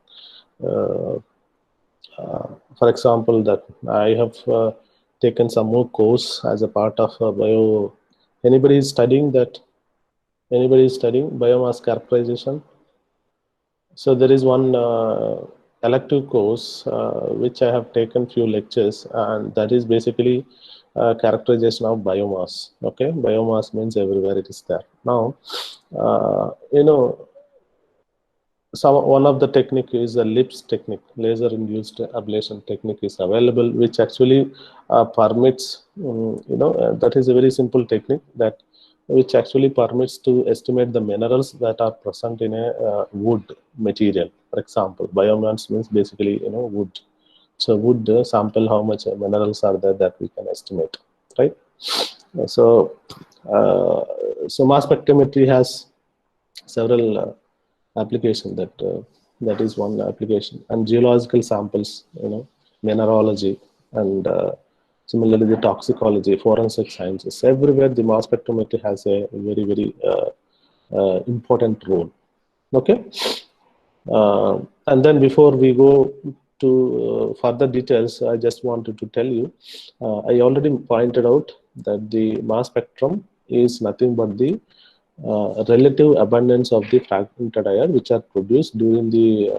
for example, that I have taken some more course as a part of bio. Anybody is studying that? Anybody is studying biomass characterization? So there is one elective course which I have taken few lectures, and that is basically characterization of biomass. Okay, biomass means everywhere it is there. Now, one of the technique is the LIPS technique, laser induced ablation technique is available, which actually permits, that is a very simple technique that which actually permits to estimate the minerals that are present in a wood material. For example, biomass means basically wood. So wood sample how much minerals are there that we can estimate, right? So mass spectrometry has several application that is one application. And geological samples, mineralogy, and similarly the toxicology, forensic sciences, everywhere the mass spectrometry has a very important role. Okay, and then before we go to further details, I just wanted to tell you, I already pointed out that the mass spectrum is nothing but the relative abundance of the fragmented ion which are produced during the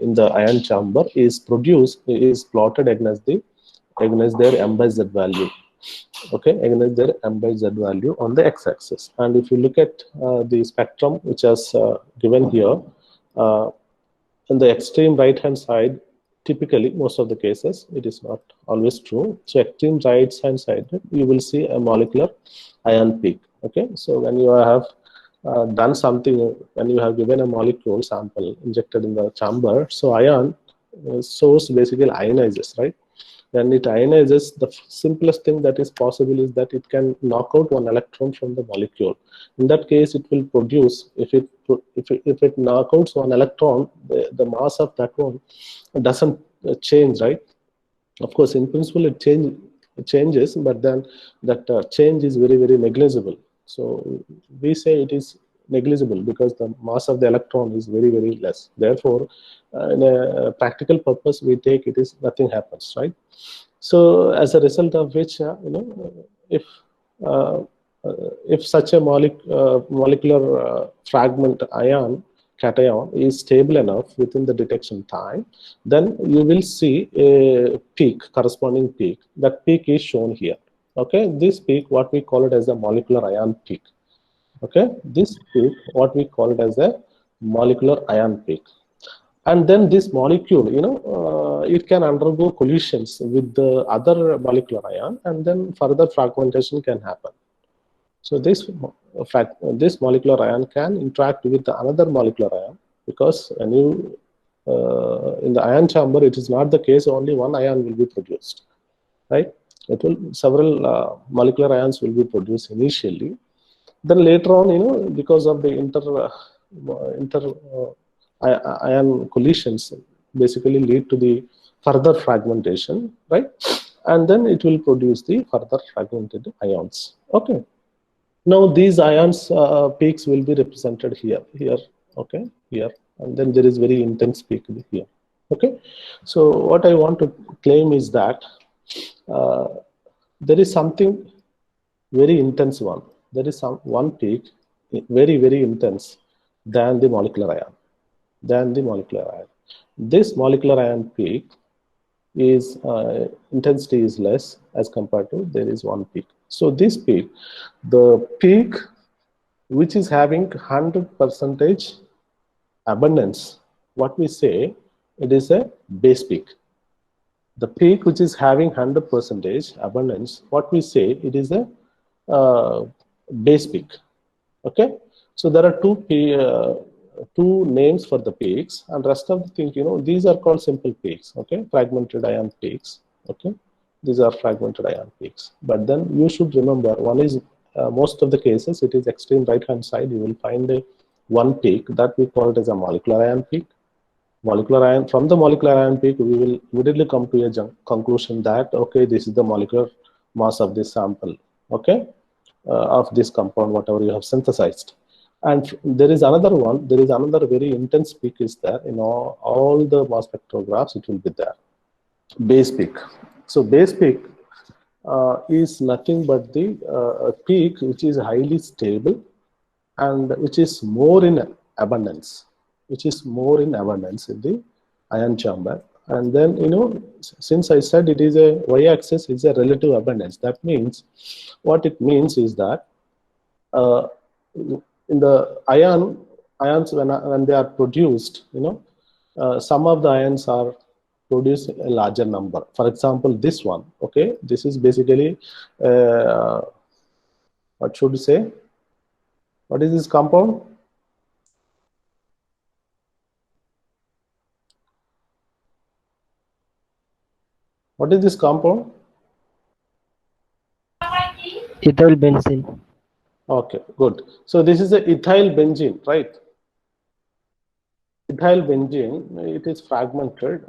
in the ion chamber is plotted against their m by z value. Okay, against their m by z value on the x-axis. And if you look at the spectrum which is given here, in the extreme right hand side, typically most of the cases it is not always true. So extreme right hand side you will see a molecular ion peak. Okay, so when you have done something, when you have given a molecule sample injected in the chamber, so ion source basically ionizes, right? When it ionizes, the simplest thing that is possible is that it can knock out one electron from the molecule. In that case, it will produce, if it knocks out one electron, the mass of that one doesn't change, right? Of course, in principle, it changes, but then that change is very negligible. So we say it is negligible because the mass of the electron is very less. Therefore, in a practical purpose, we take it is nothing happens, right? So as a result of which, if such a molecular fragment ion, cation, is stable enough within the detection time, then you will see a peak, corresponding peak. That peak is shown here. Okay, this peak, what we call it as a molecular ion peak. Okay, this peak, what we call it as a molecular ion peak. And then this molecule, it can undergo collisions with the other molecular ion, and then further fragmentation can happen. So this molecular ion can interact with another molecular ion, because when you in the ion chamber, it is not the case only one ion will be produced. right? It will several molecular ions will be produced initially. Then later on, because of the ion collisions, basically lead to the further fragmentation, right? And then it will produce the further fragmented ions. Okay. Now these ions peaks will be represented here, okay, here, and then there is very intense peak here. Okay. So what I want to claim is that there is something very intense one. There is one peak, very, very intense than the molecular ion. This molecular ion peak is intensity is less as compared to there is one peak. So this peak, the peak which is having 100% abundance, what we say, it is a base peak. The peak which is having 100% abundance, what we say, it is a base peak. Okay, so there are two names for the peaks, and rest of the thing, these are called simple peaks. Okay, fragmented ion peaks. Okay, these are fragmented ion peaks. But then you should remember, one is most of the cases it is extreme right hand side. You will find one peak that we call it as a molecular ion peak. Molecular ion, from the molecular ion peak, we will immediately come to a conclusion that, okay, this is the molecular mass of this sample, okay, of this compound, whatever you have synthesized. And there is another one, there is another very intense peak is there in all the mass spectrographs, it will be there, base peak. So base peak is nothing but the peak which is highly stable and which is more in abundance. Which is more in abundance in the ion chamber. And then, since I said it is a y-axis is a relative abundance, that means, what it means is that in the ions when they are produced, some of the ions are produced a larger number. For example, this one, okay, this is basically, what should we say? What is this compound? What is this compound? Ethyl benzene. Okay, good. So this is a ethyl benzene, right? Ethyl benzene, it is fragmented.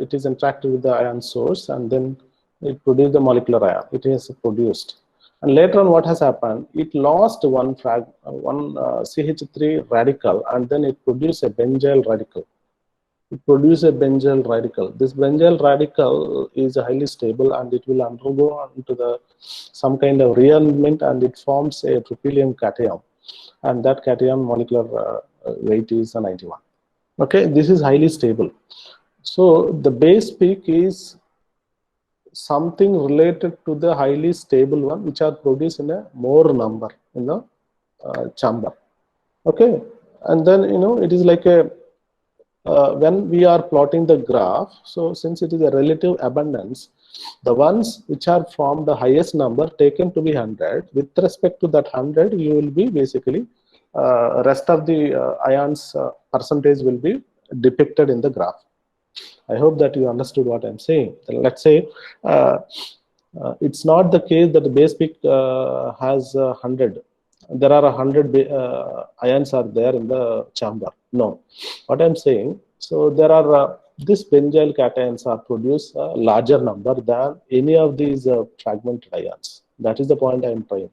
It is interacted with the ion source, and then it produces the molecular ion. It is produced, and later on, what has happened? It lost one CH3 radical, and then it produced a benzyl radical. It produces a benzyl radical. This benzyl radical is highly stable, and it will undergo into some kind of rearrangement, and it forms a tryptyllium cation, and that cation molecular weight is 91. Okay, this is highly stable. So the base peak is something related to the highly stable one, which are produced in a more number in the chamber. Okay, and then it is like a when we are plotting the graph, so since it is a relative abundance, the ones which are from the highest number taken to be 100, with respect to that 100, you will be basically rest of the ions percentage will be depicted in the graph. I hope that you understood what I'm saying. Let's say it's not the case that the base peak has 100. There are 100 ions are there in the chamber. No, what I'm saying, so there are this benzyl cations are produced a larger number than any of these fragmented ions. That is the point I'm trying.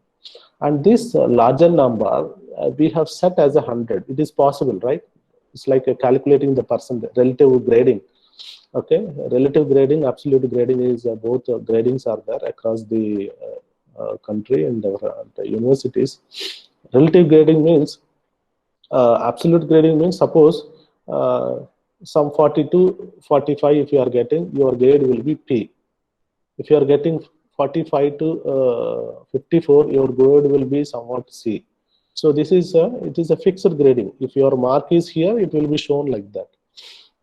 And this larger number we have set as 100. It is possible, right? It's like calculating the percent relative grading. Okay, relative grading, absolute grading is both gradings are there across the country and the universities. Relative grading means absolute grading means, suppose some 42, 45 if you are getting, your grade will be P. If you are getting 45 to 54, your grade will be somewhat C. So this is it is a fixed grading. If your mark is here, it will be shown like that.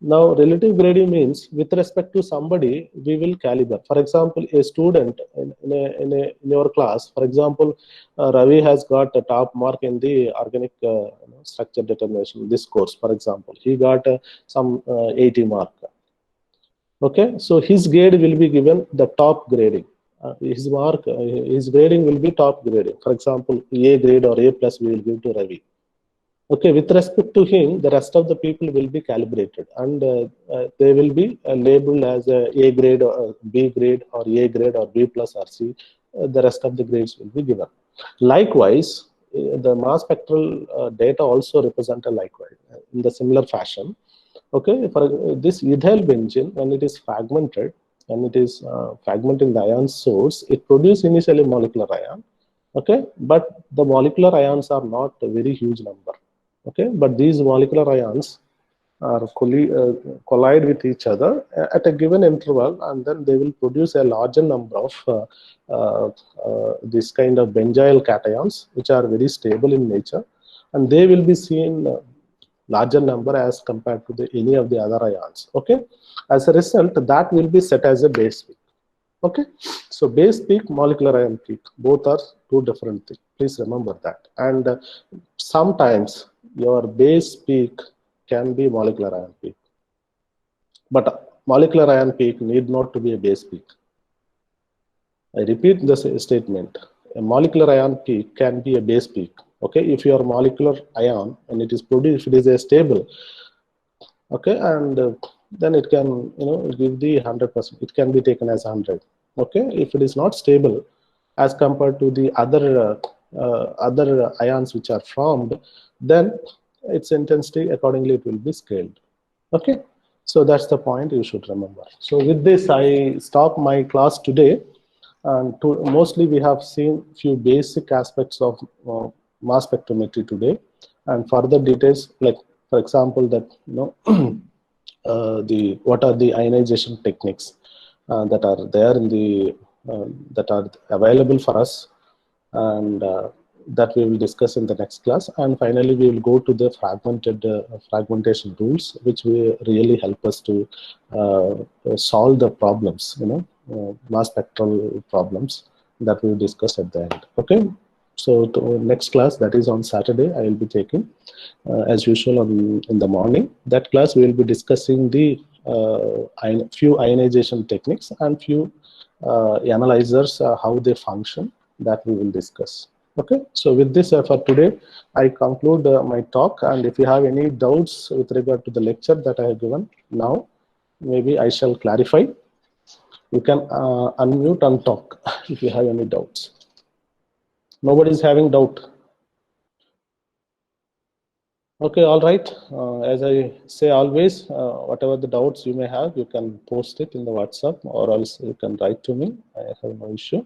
Now, relative grading means with respect to somebody, we will calibrate. For example, a student in your class, for example, Ravi has got a top mark in the organic structure determination, this course, for example. He got some 80 mark. Okay, so his grade will be given the top grading. His grading will be top grading. For example, A grade or A plus we will give to Ravi. Okay, with respect to him, the rest of the people will be calibrated, and they will be labeled as A grade or B grade or A grade or B plus or C. The rest of the grades will be given. Likewise, the mass spectral data also represent a likewise in the similar fashion. Okay, for this ethyl benzene, when it is fragmented, when it is fragmenting the ion source, it produces initially molecular ion. Okay, but the molecular ions are not a very huge number. Okay, but these molecular ions are collide with each other at a given interval, and then they will produce a larger number of this kind of benzyl cations, which are very stable in nature, and they will be seen larger number as compared to any of the other ions. Okay, as a result, that will be set as a base peak. Okay, so base peak, molecular ion peak, both are two different things. Please remember that. And sometimes your base peak can be molecular ion peak, but molecular ion peak need not to be a base peak. I repeat this statement. A molecular ion peak can be a base peak. Okay, if your molecular ion and it is produced, if it is a stable, okay, and then it can give the 100%. It can be taken as 100. Okay, if it is not stable as compared to the other ions which are formed, then its intensity accordingly it will be scaled. Okay, so that's the point you should remember. So with this, I stop my class today, and mostly we have seen few basic aspects of mass spectrometry today, and further details, like for example that what are the ionization techniques that are there in the that are available for us, and that we will discuss in the next class. And finally, we will go to the fragmentation rules, which will really help us to solve the problems, mass spectral problems that we will discuss at the end. Okay. So next class, that is on Saturday, I will be taking as usual in the morning. That class we will be discussing the few ionization techniques and few analyzers, how they function, that we will discuss. Okay, so with this for today, I conclude my talk, and if you have any doubts with regard to the lecture that I have given now, maybe I shall clarify. You can unmute and talk if you have any doubts. Nobody is having doubt. Okay, all right. As I say always, whatever the doubts you may have, you can post it in the WhatsApp, or else you can write to me. I have no issue.